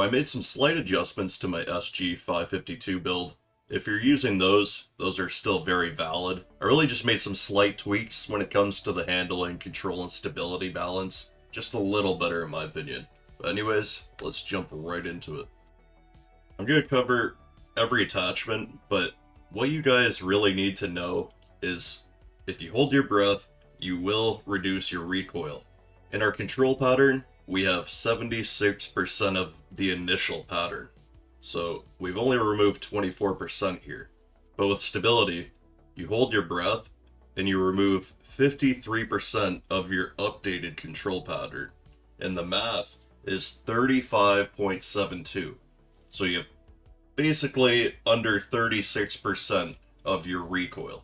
I made some slight adjustments to my SG552 build. If you're using those are still very valid. I really just made some slight tweaks when it comes to the handling, control, and stability balance. Just a little better in my opinion. But anyways, let's jump right into it. I'm going to cover every attachment, but what you guys really need to know is if you hold your breath, you will reduce your recoil. In our control pattern, we have 76% of the initial pattern. So we've only removed 24% here. But with stability, you hold your breath and you remove 53% of your updated control pattern. And the math is 35.72. So you have basically under 36% of your recoil.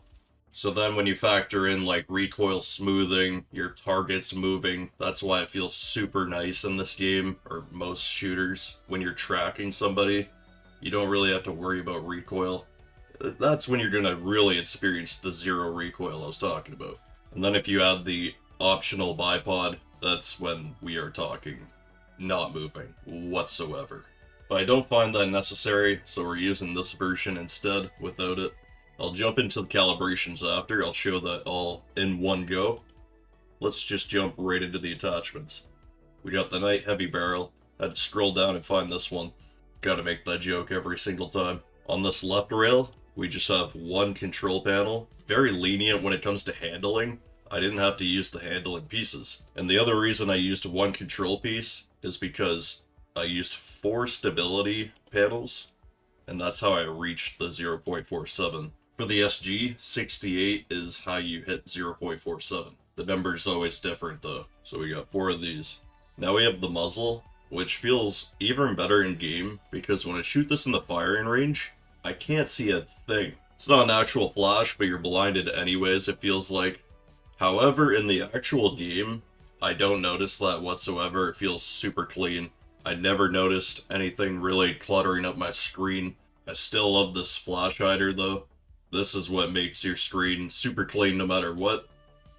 So then when you factor in like recoil smoothing, your target's moving, that's why it feels super nice in this game, or most shooters. When you're tracking somebody, you don't really have to worry about recoil. That's when you're gonna really experience the zero recoil I was talking about. And then if you add the optional bipod, that's when we are talking not moving whatsoever. But I don't find that necessary, so we're using this version instead without it. I'll jump into the calibrations after. I'll show that all in one go. Let's just jump right into the attachments. We got the Night Heavy Barrel. I had to scroll down and find this one. Gotta make that joke every single time. On this left rail, we just have one control panel. Very lenient when it comes to handling. I didn't have to use the handling pieces. And the other reason I used one control piece is because I used 4 stability panels, and that's how I reached the 0.47. For the SG, 68 is how you hit 0.47. The number's always different though, so we got 4 of these. Now we have the muzzle, which feels even better in game, because when I shoot this in the firing range, I can't see a thing. It's not an actual flash, but you're blinded anyways, it feels like. However, in the actual game, I don't notice that whatsoever. It feels super clean. I never noticed anything really cluttering up my screen. I still love this flash hider though. This is what makes your screen super clean no matter what.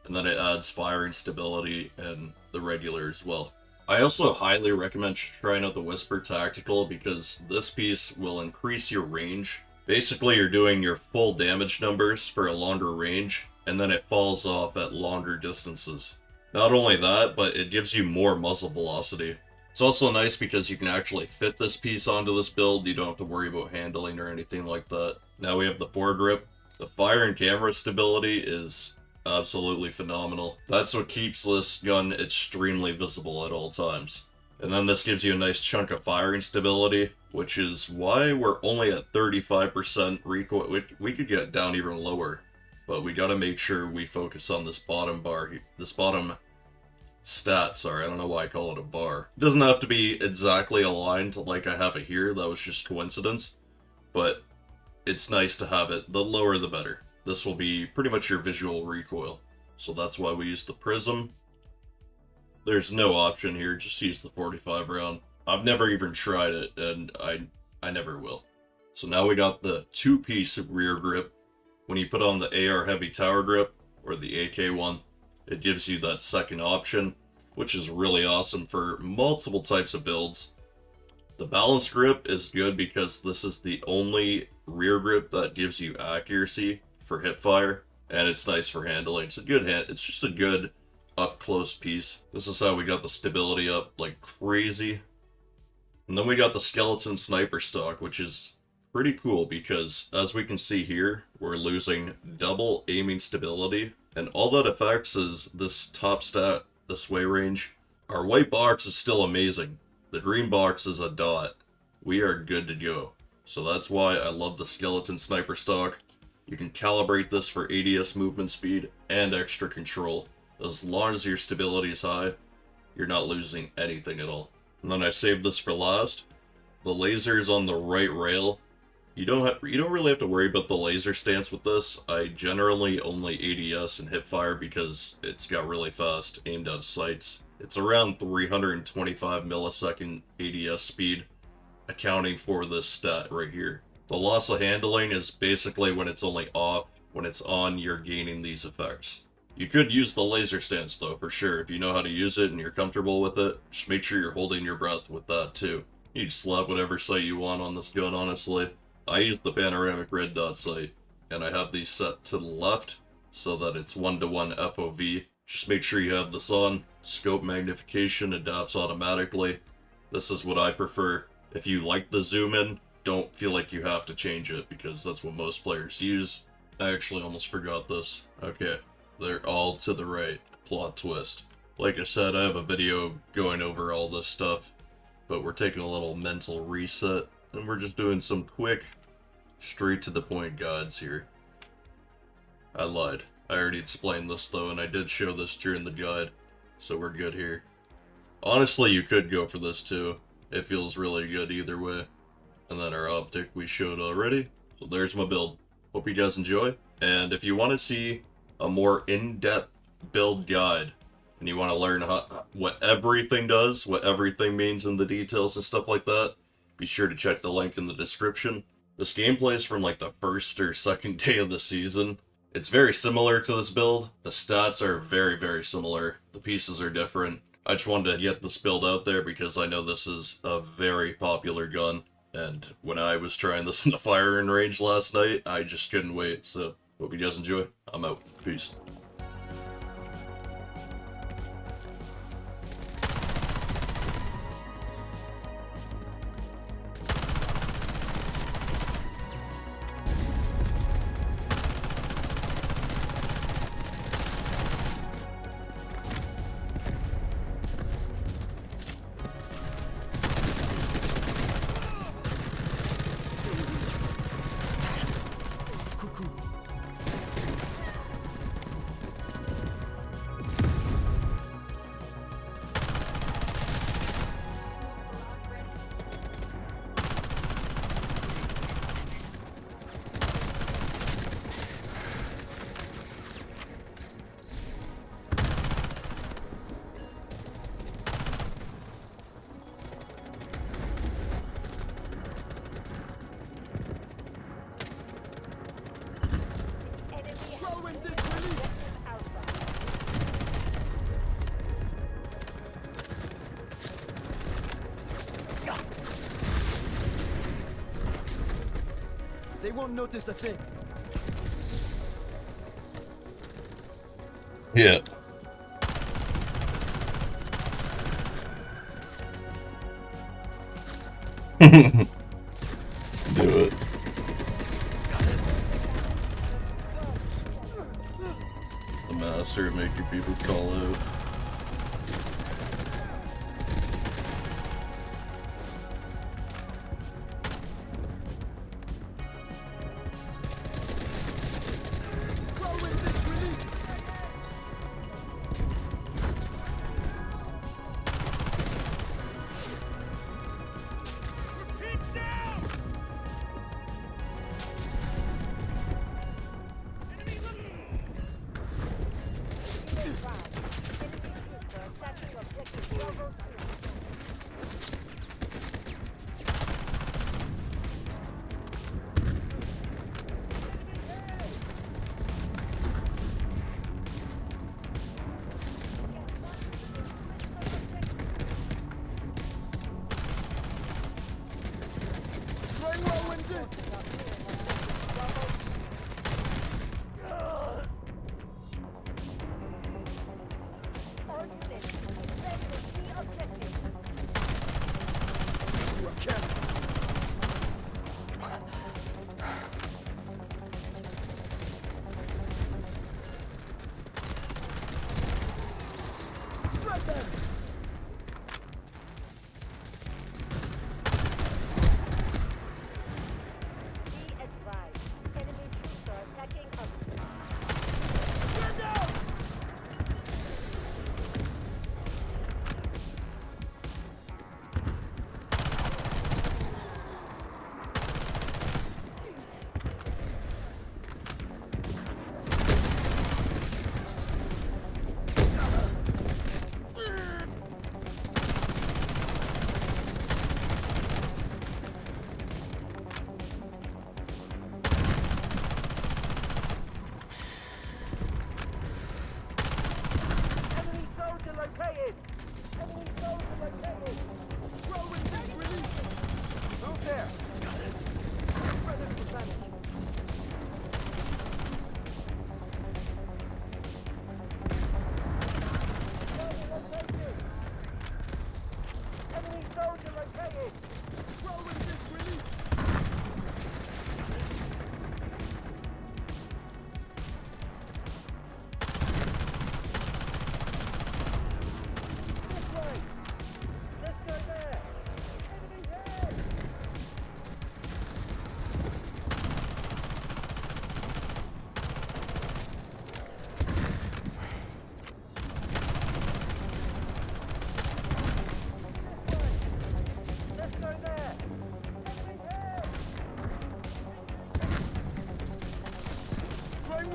And then it adds firing stability and the regular as well. I also highly recommend trying out the Whisper Tactical because this piece will increase your range. Basically you're doing your full damage numbers for a longer range, and then it falls off at longer distances. Not only that, but it gives you more muzzle velocity. It's also nice because you can actually fit this piece onto this build. You don't have to worry about handling or anything like that. Now we have the foregrip. The fire and camera stability is absolutely phenomenal. That's what keeps this gun extremely visible at all times. And then this gives you a nice chunk of firing stability, which is why we're only at 35% recoil. We could get down even lower, but we gotta make sure we focus on this bottom bar, this bottom stat, sorry, I don't know why I call it a bar. It doesn't have to be exactly aligned like I have it here, that was just coincidence, but it's nice to have it. The lower the better. This will be pretty much your visual recoil. So that's why we use the prism. There's no option here, just use the 45 round. I've never even tried it, and I never will. So now we got the 2-piece rear grip. When you put on the AR heavy tower grip, or the AK one, it gives you that second option, which is really awesome for multiple types of builds. The balance grip is good because this is the only rear grip that gives you accuracy for hip fire, and it's nice for handling. It's a good hand. It's just a good up close piece. This is how we got the stability up like crazy. And then we got the skeleton sniper stock, which is pretty cool because as we can see here, we're losing double aiming stability. And all that affects is this top stat, the sway range. Our white box is still amazing. The green box is a dot. We are good to go. So that's why I love the skeleton sniper stock. You can calibrate this for ADS movement speed and extra control. As long as your stability is high, you're not losing anything at all. And then I saved this for last. The laser is on the right rail. You don't really have to worry about the laser stance with this. I generally only ADS and hip fire because it's got really fast aimed at sights. It's around 325 millisecond ADS speed, accounting for this stat right here. The loss of handling is basically when it's only off. When it's on, you're gaining these effects. You could use the laser stance though, for sure. If you know how to use it and you're comfortable with it, just make sure you're holding your breath with that too. You can slap whatever sight you want on this gun, honestly. I use the panoramic red dot sight, and I have these set to the left so that it's 1-to-1 FOV. Just make sure you have this on. Scope magnification adapts automatically. This is what I prefer. If you like the zoom in, don't feel like you have to change it because that's what most players use. I actually almost forgot this. Okay, they're all to the right. Plot twist. Like I said, I have a video going over all this stuff, but we're taking a little mental reset, and we're just doing some quick, straight to the point guides here. I lied. I already explained this though, and I did show this during the guide, so we're good here. Honestly, you could go for this too. It feels really good either way. And then our optic we showed already. So there's my build. Hope you guys enjoy. And if you want to see a more in-depth build guide, and you want to learn what everything does, what everything means in the details and stuff like that, be sure to check the link in the description. This gameplay is from like the first or second day of the season. It's very similar to this build. The stats are very, very similar. The pieces are different. I just wanted to get this build out there because I know this is a very popular gun. And when I was trying this in the firing range last night, I just couldn't wait. So, hope you guys enjoy. I'm out. Peace. They won't notice a thing. Yeah. Do it. The master making people call out.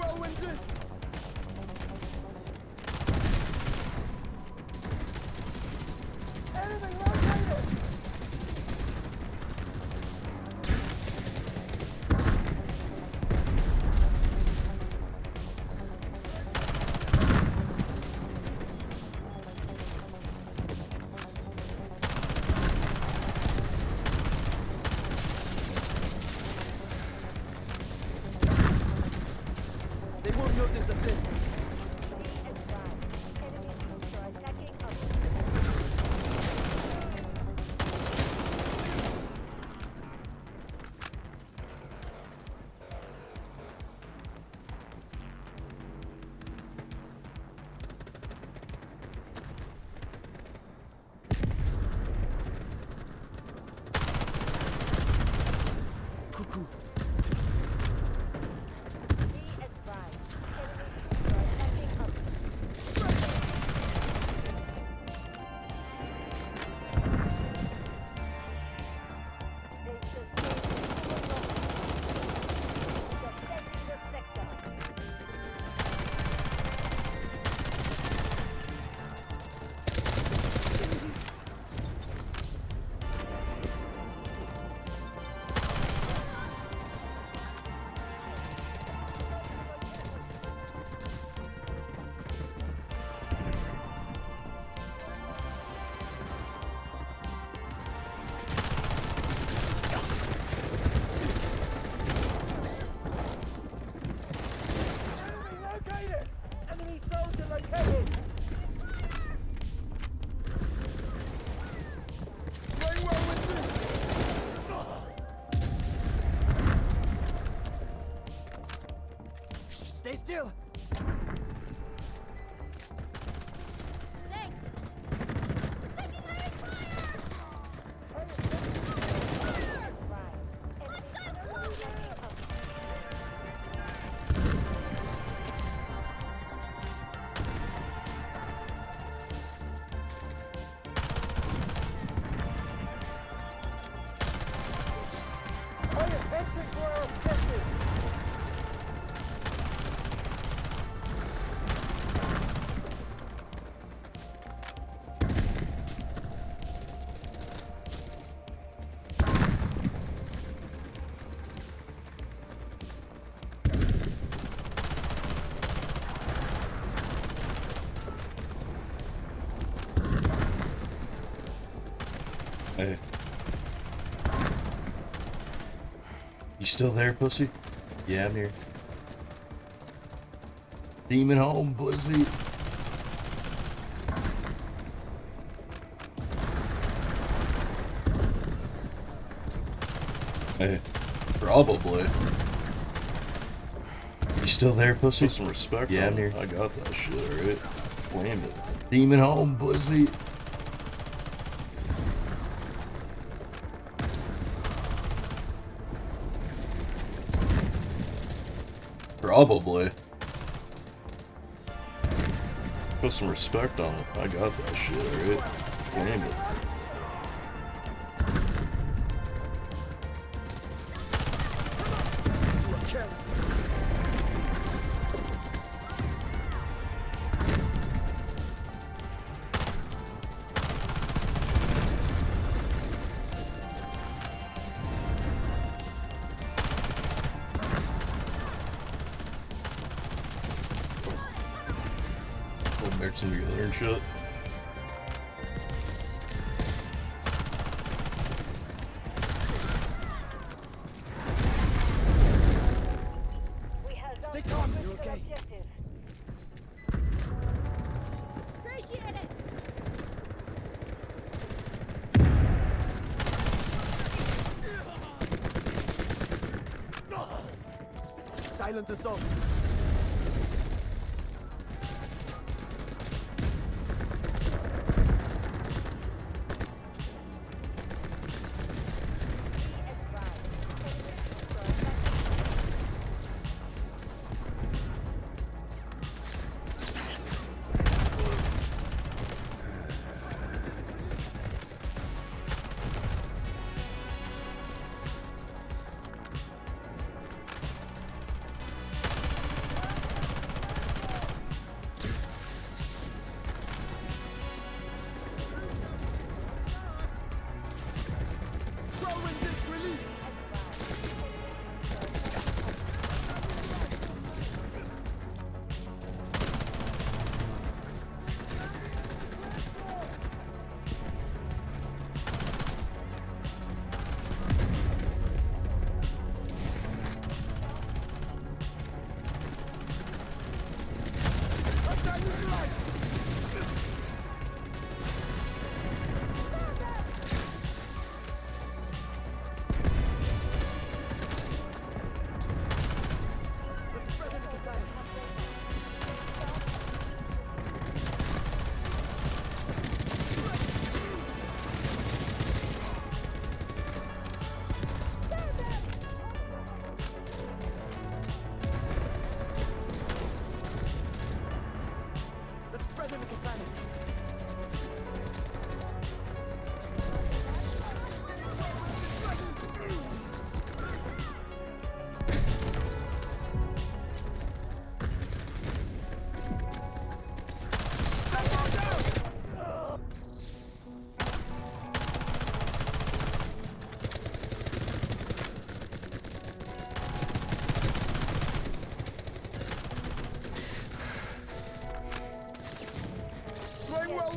whirlwind disc! Enemy located! They won't notice a thing. Cuckoo. Enemy soldier located! Going well with this! Stay still! Thanks. Taking heavy fire! Hostile closing! Hey. You still there, pussy? Yeah, I'm here. Demon home, pussy. Hey. Probably. You still there, pussy? Put some respect Yeah, on I'm here. I got that shit, alright? Damn it. Demon home, pussy. Probably. Put some respect on it. I got that shit, alright? Damn it. You are careless. We'll mix them together and shit. Stay calm, you okay? Appreciate it! Silent assault.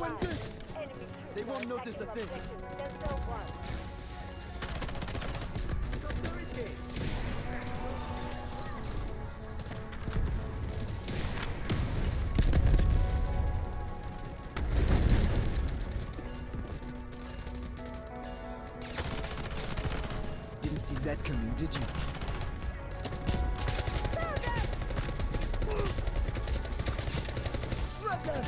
whirlwind good. They won't notice a thing. Didn't see that coming, did you? Shred them!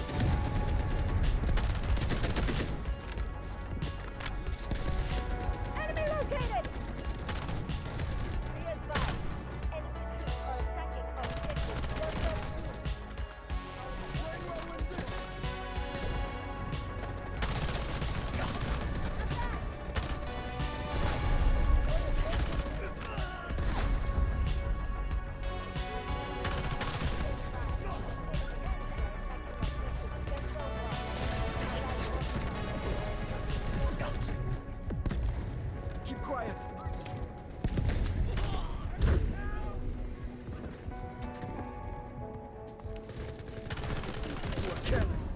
Enemy located! Be advised, enemy troops are attacking objectives Delta 2. Whirlwind good. Keep quiet. You are careless.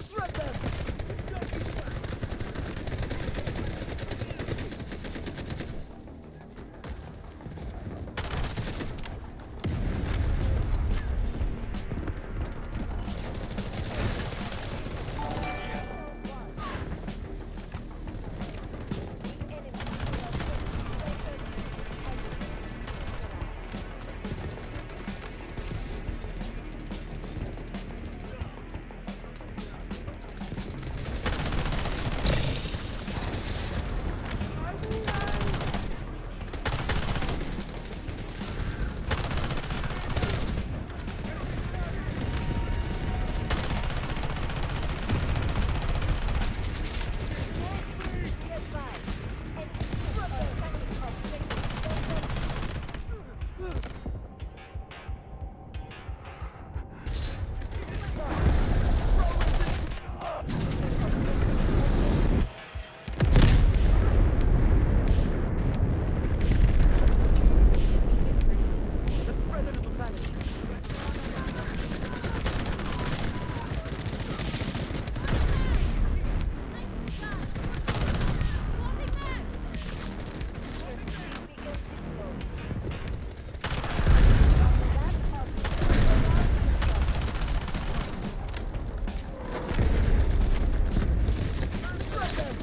Shred them! Let's spread a little panic. Swapping back! Shred them!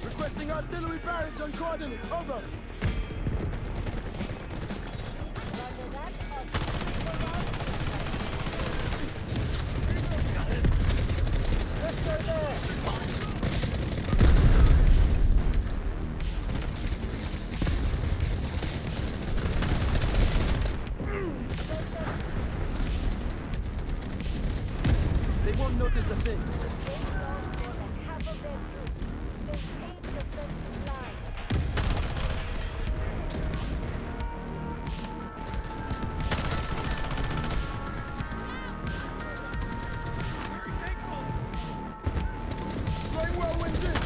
Requesting artillery barrage on coordinates. Over. Let's go there. They won't notice a thing. Going whirlwind good.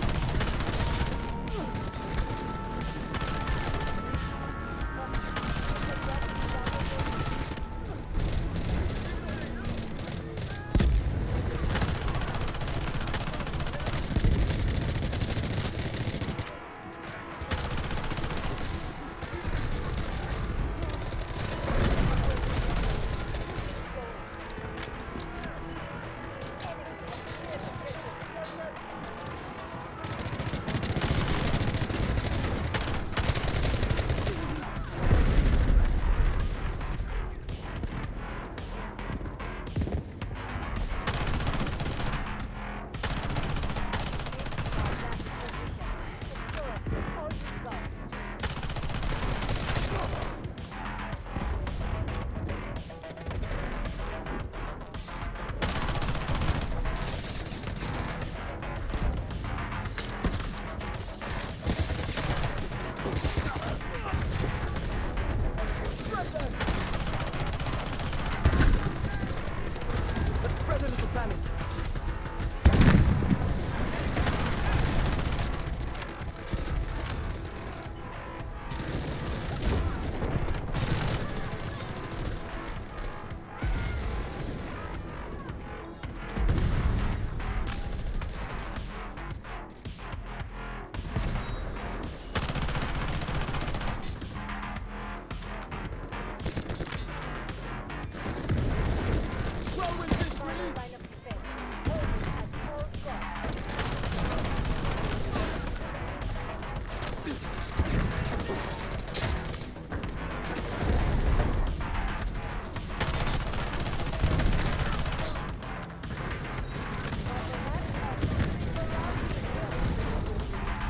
panic. Whirlwind fist release. Line of defense. Hold at all costs.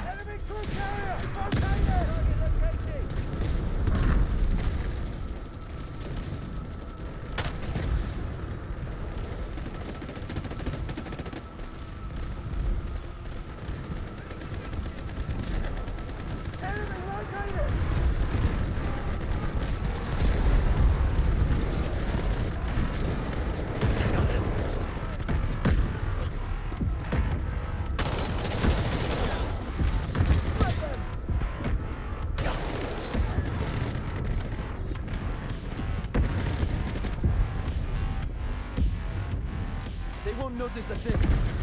Enemy crew carrier! Container! Enemy located! They won't notice a thing.